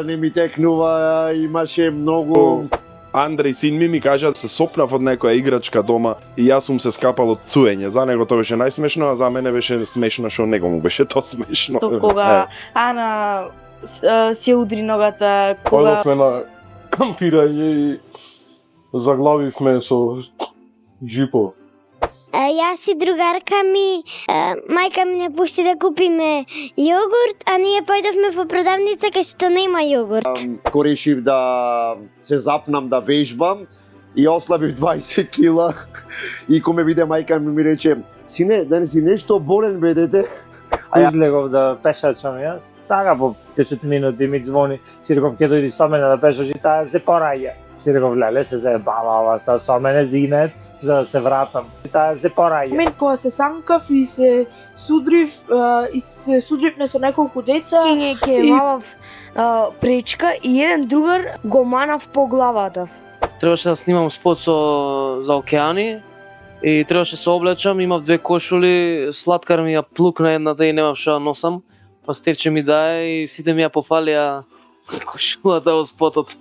не ми текнува, имаше многу... Андреј, син ми кажа се сопнав од некоја играчка дома и јас сум се скапал од цуење. За него тоа беше најсмешно, а за мене беше смешно што него му беше тоа смешно. Што кога Ана си удри ногата, кога Одевме на кампирање и заглавивме со джипо. Јас и другарка ми, мајка ми не пушти да купиме јогурт, а ние појдовме во продавница кај што нема јогурт. Решив да се запнам да вежбам и ослабив 20 кила и кога ме виде мајка ми рече: "Сине, да не си нешто болен бе дете?" Излегов да пешачам јас. Така по 10 минути ми звони, си реков ќе дојди со мене да пешаш и таа се пораѓа. Си реков леле се заебава ова со мене зинет за да се вратам. И таа се пораѓа. Мен кога се санкав и се судрив не со неколку деца, ќе имав пречка и еден другар го манав по главата. Требаше да снимам спот за океани и требаше да се облечам, имав две кошули, сладкар ми ја плукна едната и немав што да носам, па Стевче ми даде и сите ми ја пофалија кошулата во спотот.